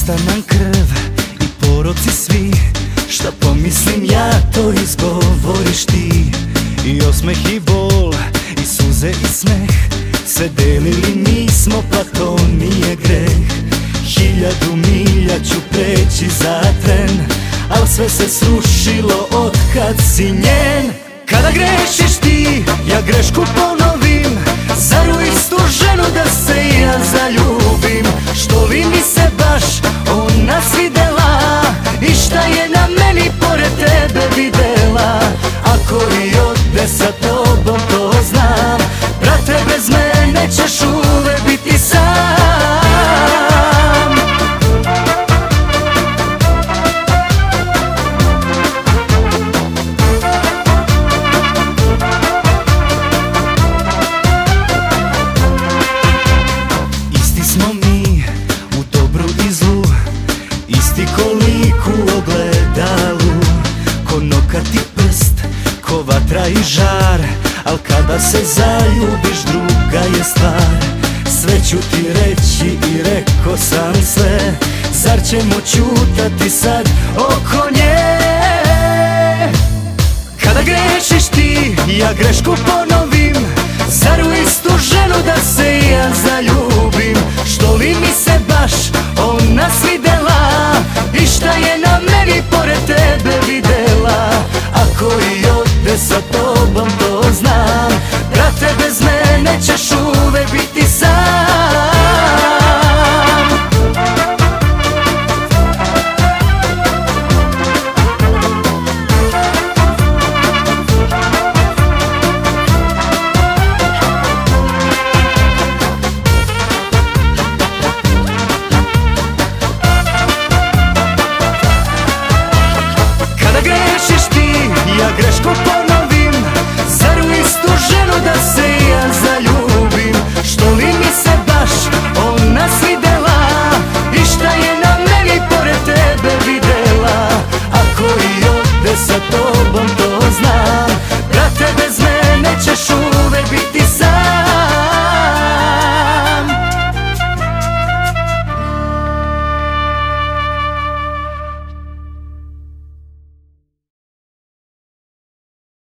Ista nam krv i poroci svi, šta pomislim ja to izgovoriš ti. I osmeh i bol, i suze i smeh, sve delili mi smo, pa to nije greh. 1000 milja ću preći za tren, al sve se srušilo od kad si njen. Kada grešiš ti, ja grešku ponovim, zar u istu ženu da se ja zaljubim? Što li mi se baš ona svidela i šta je na meni pored tebe videla? Ako i ode sa tobom to znam, brate, bez mene ćeš uvek biti sam. Isti ko lik u ogledalu, ko nokati prst, ko vatra i žar. Al kada se zaljubiš druga je stvar. Sve ću ti reći i reko sam sve, zar ćemo ćutati sad oko nje? Kada grešiš ti, ja grešku ponovim, zar u istu ženu da se ja zaljubim? Što li mi se baš ona svidela i šta je na meni pored tebe videla? Ako i ode sa tobom to znam, brate, bez mene ćeš uvek biti sam. Ja grešku ponovim, zar u istu ženu da se ja zaljubim? Što li mi se baš ona svidela i šta je na meni pored tebe videla? Ako i ode sa tobom to znam, brate, bez mene ćeš uvek biti sam.